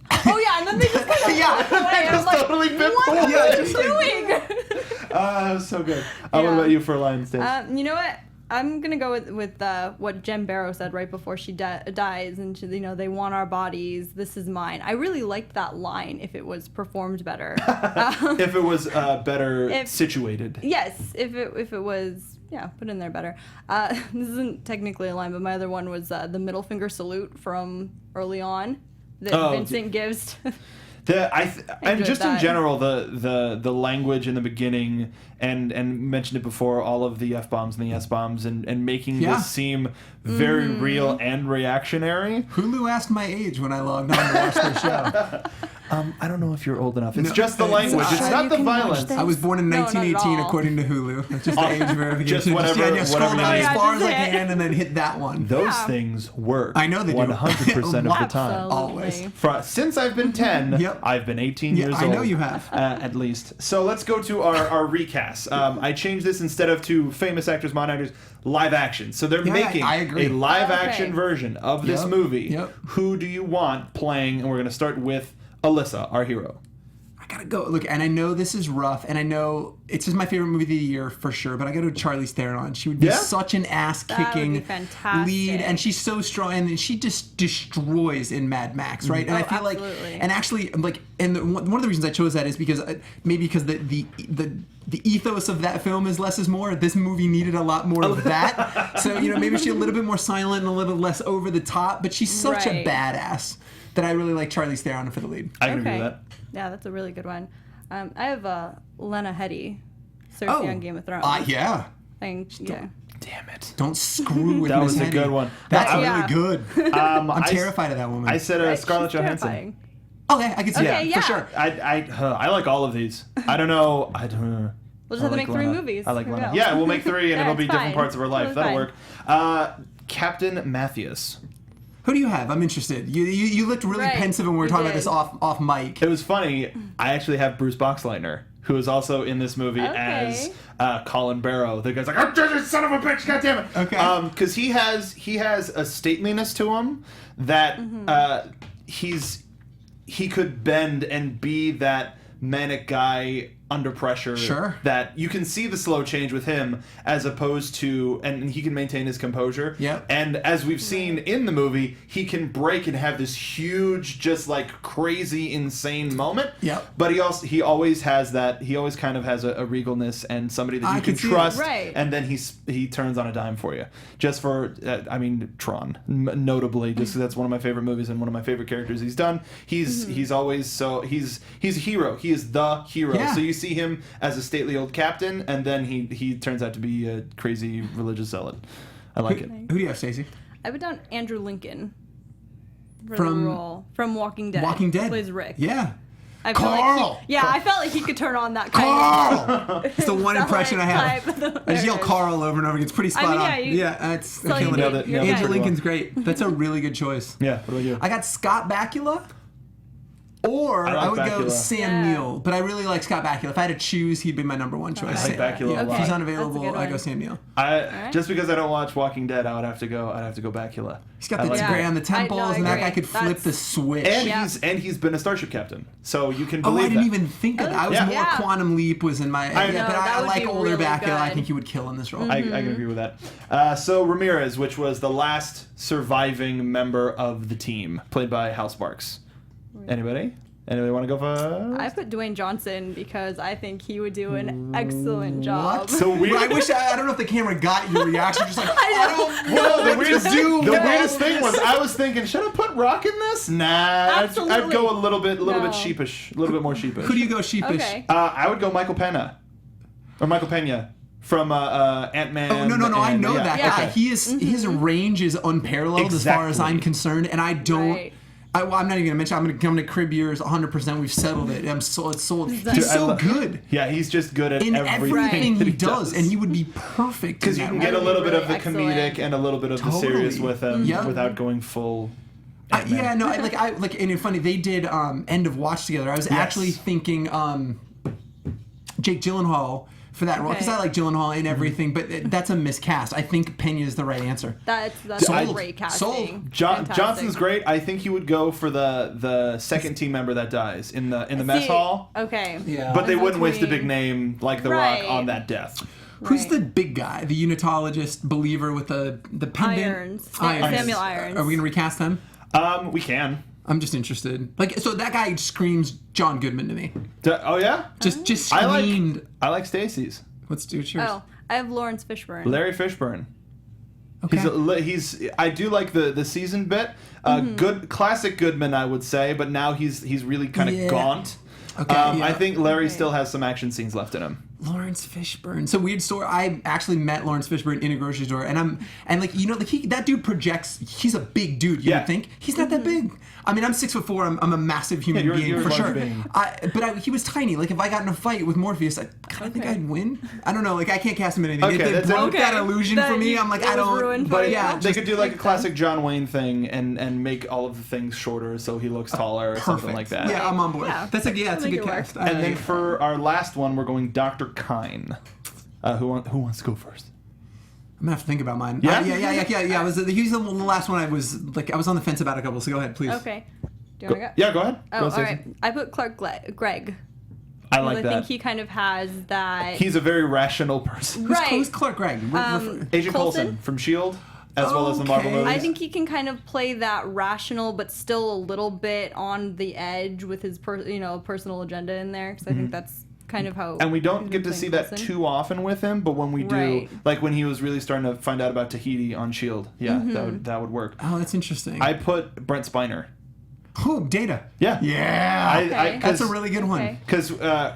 Oh yeah, and then they just kind of Yeah. walk away. I'm That's like, totally been what pulled. are Yeah, you just like- doing? So good. What Yeah. about you for Lions Day? You know what? I'm gonna go with what Jen Barrow said right before she dies, and they want our bodies. This is mine. I really liked that line. If it was performed better, If it was better if- situated. yes. If it was, put in there better. This isn't technically a line, but my other one was the middle finger salute from early on that Oh, Vincent gives. And Enjoyed just in that. general, the language in the beginning, and mentioned it before, all of the F-bombs and the S-bombs, and making Yeah. this seem very real and reactionary. Hulu asked my age when I logged on to watch their show. I don't know if you're old enough. It's No, just the it's language. not. It's So not you the can watch violence. this. I was born in No, not at 1918 all. according to Hulu. That's just the age verification. Just whatever- scroll whatever down it is. as far as I Yeah, just can and then hit that one. Those Yeah. things work. I know they do. 100% of the time. Absolutely. Always. Since I've been 10, Yep. I've been 18 Yeah, years I old. know you have. At least. So let's go to our recast. I changed this instead of to famous actors, modern actors, live action. So they're Yeah, making I agree. a live Okay. action version of this Yep, movie. yep. Who do you want playing? And we're going to start with Alyssa, our hero. I gotta go. Look, and I know this is rough, and I know it's just my favorite movie of the year for sure, but I gotta go Charlize Theron. She would be Yeah? such an ass-kicking That would be fantastic. lead, and she's so strong, and she just destroys in Mad Max, right? And I feel absolutely. like, and actually, like, and one of the reasons I chose that is because maybe because the ethos of that film is less is more. This movie needed a lot more of that. So maybe she's a little bit more silent and a little less over the top, but she's such a Right. badass that I really like Charlize Theron for the lead. I can agree with that. Yeah, that's a really good one. I have Lena Headey, Cersei on Game of Thrones. Yeah. Yeah. Damn it. Don't screw with That Miss was a Headey. good one. That's Yeah. really good. I'm terrified of that woman. I said Right, Scarlett she's Johansson. terrifying. Okay, I can see Okay, that yeah. for sure. I like all of these. I don't know. I don't know. We'll just have to make 3 Lena. movies. I like Here we Lena. go. Yeah, we'll make 3, and Yeah, it'll be it's different fine. parts of her life. Totally That'll fine. work. Captain Mathias. Who do you have? I'm interested. You looked really Right, pensive when we were you talking about did. this off mic. It was funny. I actually have Bruce Boxleitner, who is also in this movie as Colin Barrow. The guy's like, "I'm just a son of a bitch, goddammit!" Okay. Because he has a stateliness to him that he could bend and be that manic guy under pressure. Sure. That you can see the slow change with him as opposed to, and he can maintain his composure. Yep. And as we've seen in the movie, he can break and have this huge, just like crazy, insane moment. Yep. But he always has that. He always kind of has a regalness and somebody that I you can can see it. trust. Right. And then he turns on a dime for you. Just for Tron, notably, just 'cause that's one of my favorite movies and one of my favorite characters he's done. He's always he's a hero. He is the hero. Yeah. So you see him as a stately old captain, and then he turns out to be a crazy religious zealot. I like it. Who do you have, Stacey? I put down Andrew Lincoln for From- the role from Walking Dead. Walking Dead. Plays Rick. Yeah. I feel Carl! I felt like he could turn on that kind Carl! It's the one Sound impression I like have. type. I just yell Carl over and over again. It's pretty spot I mean, on. yeah, you- that's So you killing did- it. you're Andrew good. Lincoln's great. That's a really good choice. Yeah. What about you? I got Scott Bakula. Or I like I would go Bakula. Sam Yeah. Neill, but I really like Scott Bakula. If I had to choose, he'd be my number 1 choice. I like Bakula Yeah, a lot. if he's Okay. unavailable, That's a good I go one. Sam Neill. Just because I don't watch Walking Dead, I'd have to go Bakula. He's got I the like gray on the temples, I and that agree. guy could flip That's- the switch. And Yeah. he's been a starship captain, so you can Oh, believe I didn't that. even think of that. I was Yeah. more Yeah. Quantum Leap was in my. I yeah, know, but that I would like be older really Bakula. I good. think he would kill in this role. I can agree with that. So Ramirez, which was the last surviving member of the team, played by Hal Sparks. Anybody want to go for? I put Dwayne Johnson because I think he would do an excellent job. What? So weird. I wish I don't know if the camera got your reaction. Just like I know. I don't Well, know the what weirdest, to do. the man. weirdest thing was I was thinking, should I put Rock in this? Nah, I'd Absolutely. go a little bit No. sheepish, a little bit more sheepish. Who do you go sheepish? Okay. I would go Michael Pena from Ant-Man. Oh no! I and- know that Yeah. guy. He is his range is unparalleled as far as Exactly. I'm concerned, and I don't. Right. I'm not even gonna mention. I'm gonna crib yours 100%. We've settled it. It's sold. He's Dude, I so love- good Yeah, he just good at in everything, everything that he does, and he would be perfect. because in you that can get a role. little bit of the Excellent. comedic and a little bit of the Totally. serious with him Yeah. without going full. Yeah, no, and it's funny. They did End of Watch together. I was actually thinking Jake Gyllenhaal for that role because Okay. I like Gyllenhaal in everything, but that's a miscast. I think Pena is the right answer. That's Sold. great Sold. casting. Johnson's Fantastic. great. I think he would go for the second team member that dies in the mess See, hall. Okay. Yeah. But they That's wouldn't waste a big between- name like The Right. Rock on that death. Who's Right. the big guy, the unitologist believer with the pendant? Irons. Samuel Irons. Are we gonna recast him? We can. I'm just interested. So that guy screams John Goodman to me. Oh yeah. Just I screamed. like Stacy's. Let's do yours. Oh, I have Lawrence Fishburne. Larry Fishburne. Okay. He's I do like the season bit. Good classic Goodman, I would say, but now he's really kind of Yeah. gaunt. Okay, yeah. I think Larry Okay. still has some action scenes left in him. Lawrence Fishburne. So weird story. I actually met Lawrence Fishburne in a grocery store, and that dude projects. He's a big dude. You Yeah. would think he's not that big. I mean, I'm 6'4". I'm a massive human you're being a for large sure. being. He was tiny. Like if I got in a fight with Morpheus, I kind of think Okay. I'd win. I don't know. Like I can't cast him in anything. Okay, They that's broke okay. that illusion for That me. you- I'm like it I was don't. ruined for But you. yeah, They could do like a makes classic John Wayne thing and make all of the things shorter so he looks taller or something like that. Yeah, I'm on board. Yeah. That's a I good think it cast. works. And then for our last one, we're going Dr. Kine. Who wants to go first? I'm gonna have to think about mine. Yeah? Yeah. He's the last one. I was on the fence about a couple. So go ahead, please. Okay. Do you want to go? Yeah, go ahead. Oh, Go, all Stacey. right. I put Clark Gregg. I I like that. think he kind of has that. He's a very rational person. right. Who's Clark Gregg? Agent Coulson Coulson? from S.H.I.E.L.D., as well as the Marvel Okay. movies. I think he can kind of play that rational, but still a little bit on the edge with his personal agenda in there. Because I think that's kind of how. Mm-hmm. And we don't he's get to playing see that Coulson. too often with him, but when we do, Right. like when he was really starting to find out about Tahiti on S.H.I.E.L.D., yeah, that would work. Oh, that's interesting. I put Brent Spiner. Oh, Data. Yeah. Yeah. Okay. That's a really good one. Okay. Because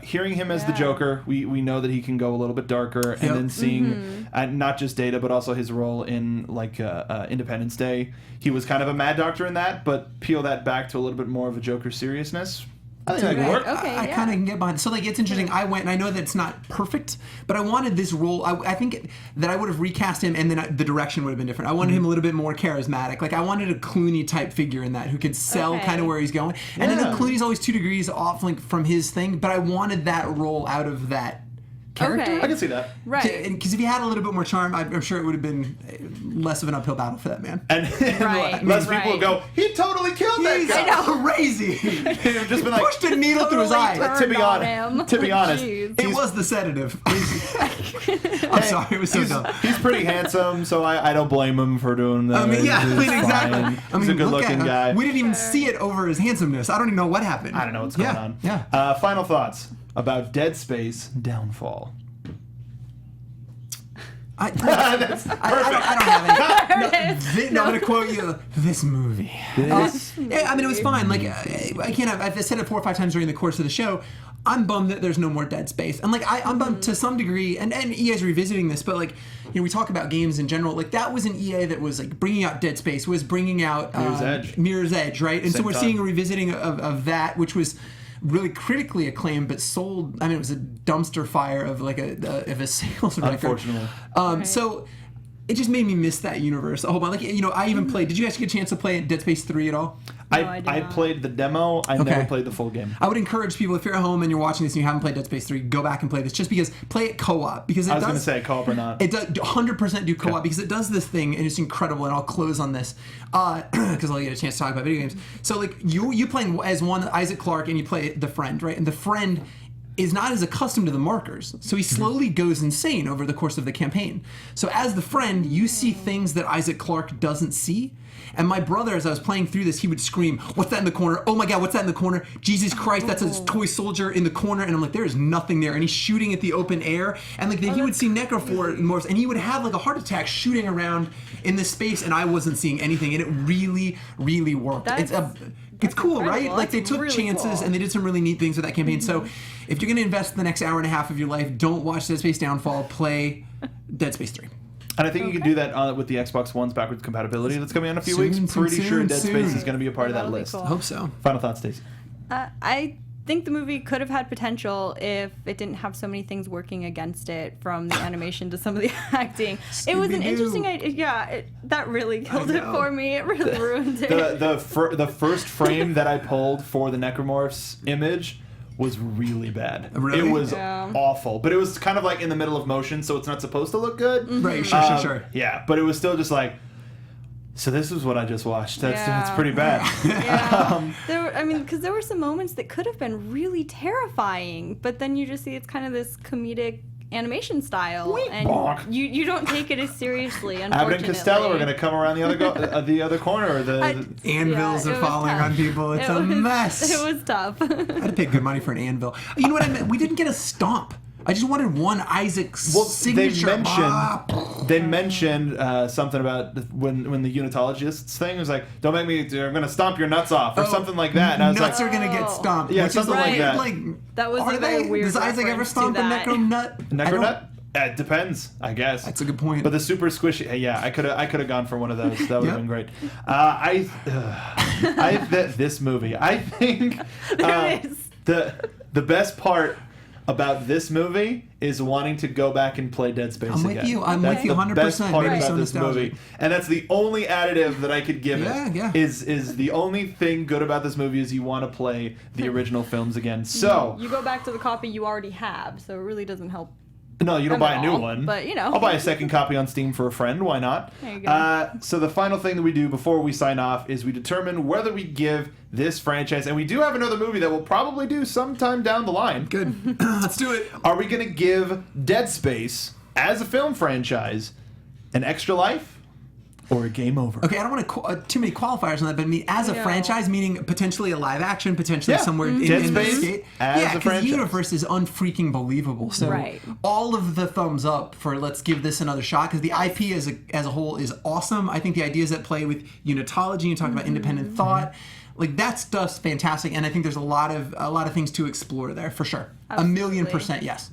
hearing him as the Joker, we know that he can go a little bit darker, and then seeing not just Data, but also his role in like Independence Day. He was kind of a mad doctor in that, but peel that back to a little bit more of a Joker seriousness. I think that could work. Okay, I kind of can get behind. So like, it's interesting. I went, and I know that it's not perfect, but I wanted this role. I think that I would have recast him, and then the direction would have been different. I wanted him a little bit more charismatic. Like I wanted a Clooney type figure in that who could sell kind of where he's going. And I know Clooney's always 2 degrees off like from his thing, but I wanted that role out of that character. Okay. I can see that. Right. Because if he had a little bit more charm, I'm sure it would have been less of an uphill battle for that man. And Right. less people would go, he totally killed that He's guy. crazy. He'd just been like, Pushed a needle through his eye. Totally to be turned on honest, him. to be honest, Jeez. It was the sedative. I'm sorry, it was so dumb. he's pretty handsome, so I don't blame him for doing that. I mean, yeah, It's exactly. fine. I mean, He's a look at good-looking him. guy. We didn't even see it over his handsomeness. I don't even know what happened. I don't know what's going on. Yeah. Final thoughts about Dead Space Downfall. I don't have any. No, I'm going to quote you. This movie. Yeah, I mean, it was fine. Like, I can't have. I've said it 4 or 5 times during the course of the show. I'm bummed that there's no more Dead Space, and like I'm bummed to some degree. And EA's revisiting this, but like, you know, we talk about games in general. Like that was an EA that was like bringing out Dead Space, was bringing out Mirror's Edge, right? And so we're seeing a revisiting of that, which was really critically acclaimed, but sold. I mean, it was a dumpster fire of like a sales record. Unfortunately. So it just made me miss that universe a whole bunch. Like, you know, I even played. Did you guys get a chance to play Dead Space 3 at all? I played the demo. I never played the full game. I would encourage people, if you're at home and you're watching this and you haven't played Dead Space 3, go back and play this. Just because play it co-op, because it I was going to say co-op or not. It does 100% do co-op because it does this thing and it's incredible. And I'll close on this because I'll get a chance to talk about video games. So like you playing as one Isaac Clarke and you play the friend, right? And the friend is not as accustomed to the markers, so he slowly goes insane over the course of the campaign. So as the friend, you see things that Isaac Clarke doesn't see. And my brother, as I was playing through this, he would scream, "What's that in the corner? Oh my God, what's that in the corner? Jesus Christ, that's a toy soldier in the corner." And I'm like, there is nothing there. And he's shooting at the open air. And like then he would see Necromorphs, and he would have like a heart attack shooting around in this space, and I wasn't seeing anything. And it really, really worked. It's cool, incredible. right? Like they took really chances cool. and they did some really neat things with that campaign. So if you're going to invest the next hour and a half of your life, don't watch Dead Space Downfall, play Dead Space 3. And I think you can do that with the Xbox One's backwards compatibility that's coming in a few weeks. Pretty sure Dead Space is going to be a part of that That'll be list. cool. Hope so. Final thoughts, Stacey. I think the movie could have had potential if it didn't have so many things working against it, from the animation to some of the acting. It was an interesting idea. Yeah, that really killed it for me. It really ruined it. The first frame that I pulled for the Necromorphs image was really bad. Really? It was awful. But it was kind of like in the middle of motion, so it's not supposed to look good. Right, sure. Yeah, but it was still just like, so this is what I just watched. That's pretty bad. Yeah. Because there were some moments that could have been really terrifying, but then you just see it's kind of this comedic animation style, and you don't take it as seriously. Unfortunately, Abbott and Costello are going to come around the other corner. Or the anvils are falling on people. It's a mess. It was tough. I had to pay good money for an anvil. You know what I meant? We didn't get a stomp. I just wanted one Isaac signature. They mentioned something about when the unitologists thing was like, "Don't make me. I'm going to stomp your nuts off," or something like that. And I was nuts like, are going to get stomped. Yeah, which something is like that. Like, that was are a very weird. Does Isaac ever stomp a necronut? Necronut? It depends, I guess. That's a good point. But the super squishy, yeah, I could have gone for one of those. That would have been great. This movie, I think the best part about this movie is wanting to go back and play Dead Space again. I'm with you 100%. Best part Maybe about so this nostalgic. movie, and that's the only additive that I could give it. Yeah. Is the only thing good about this movie is you want to play the original films again. So you go back to the copy you already have, so it really doesn't help. No, you don't buy a new one. But, you know. I'll buy a second copy on Steam for a friend. Why not? There you go. So the final thing that we do before we sign off is we determine whether we give this franchise, and we do have another movie that we'll probably do sometime down the line. Good. Let's do it. Are we going to give Dead Space, as a film franchise, an extra life? Or a game over. Okay, I don't want too many qualifiers on that, but I mean, as a franchise, meaning potentially a live action, potentially somewhere in Dead the Space skate. as a franchise. The universe is unfreaking believable. So all of the thumbs up for let's give this another shot, because the IP as a whole is awesome. I think the ideas that play with unitology, you talk about independent thought. like that stuff's fantastic, and I think there's a lot of things to explore there for sure. Absolutely. 1,000,000% yes.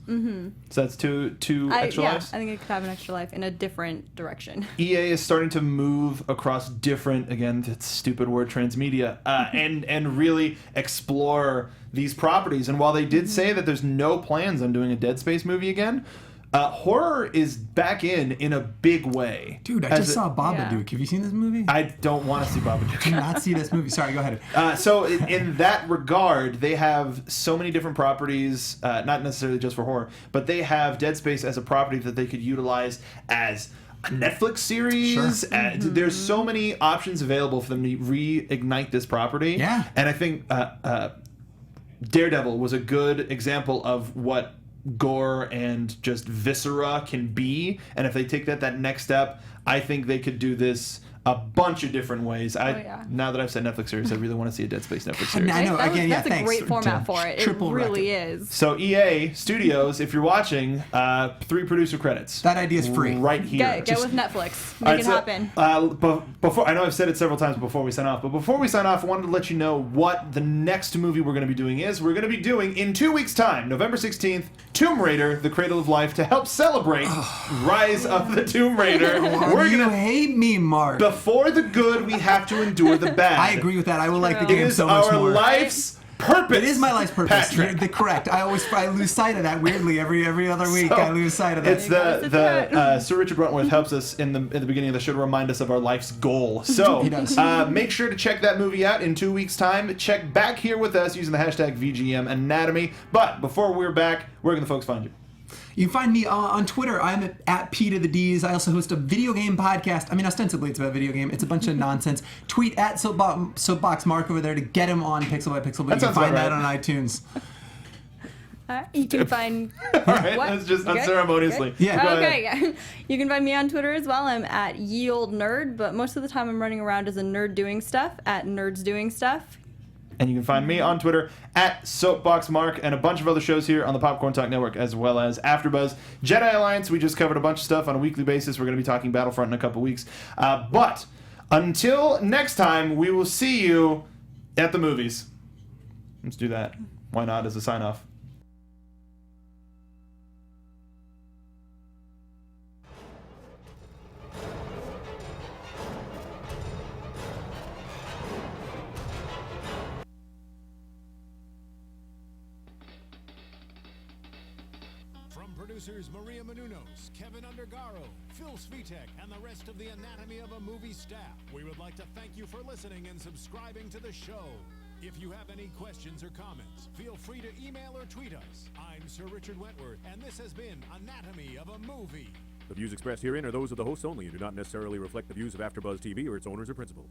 So that's two extra Yeah, lives? I think it could have an extra life in a different direction. EA is starting to move across different, again, that stupid word, transmedia, and really explore these properties. And while they did say that there's no plans on doing a Dead Space movie again, horror is back in a big way. Dude, I just saw Babadook. Yeah. Have you seen this movie? I don't want to see Babadook. Do not see this movie. Sorry, go ahead. So in that regard, they have so many different properties, not necessarily just for horror, but they have Dead Space as a property that they could utilize as a Netflix series. Sure. There's so many options available for them to reignite this property. Yeah. And I think Daredevil was a good example of what gore and just viscera can be, and if they take that next step, I think they could do this a bunch of different ways. Now that I've said Netflix series, I really want to see a Dead Space Netflix series. I know. That's a thanks. great format for it. Triple It really is. So EA Studios, if you're watching, 3 producer credits. That idea is free. Right here. Get with Netflix. All Make right, it happen. Before, I know I've said it several times before we sign off, but before we sign off, I wanted to let you know what the next movie we're going to be doing is. We're going to be doing, in 2 weeks' time, November 16th, Tomb Raider, The Cradle of Life, to help celebrate Rise of the Tomb Raider. We're gonna hate me, Mark. Before the good, we have to endure the bad. I agree with that. I will like the It game is so much our more. life's purpose. It is my life's purpose. Patrick. You're correct. I lose sight of that weirdly every other week. So, I lose sight of that. It's the Sir Richard Wentworth helps us in the beginning of the show to remind us of our life's goal. So He does. make sure to check that movie out in 2 weeks' time. Check back here with us using the hashtag VGM Anatomy. But before we're back, where can the folks find you? You can find me on Twitter. I'm at P to the Dees. I also host a video game podcast. I mean, ostensibly it's about video game. It's a bunch of nonsense. Tweet at Soapbox Mark over there to get him on Pixel by Pixel. But you can find that on iTunes. You can find. All right, What? that's just You good? unceremoniously. Good? Yeah. Go ahead. Okay. You can find me on Twitter as well. I'm at Ye Old Nerd, but most of the time I'm running around as a nerd doing stuff at Nerds Doing Stuff. And you can find me on Twitter at SoapboxMark and a bunch of other shows here on the Popcorn Talk Network, as well as AfterBuzz. Jedi Alliance, we just covered a bunch of stuff on a weekly basis. We're going to be talking Battlefront in a couple weeks. But until next time, we will see you at the movies. Let's do that. Why not as a sign-off? From producers Maria Menounos, Kevin Undergaro, Phil Svitek, and the rest of the Anatomy of a Movie staff, we would like to thank you for listening and subscribing to the show. If you have any questions or comments, feel free to email or tweet us. I'm Sir Richard Wentworth, and this has been Anatomy of a Movie. The views expressed herein are those of the hosts only and do not necessarily reflect the views of AfterBuzz TV or its owners or principals.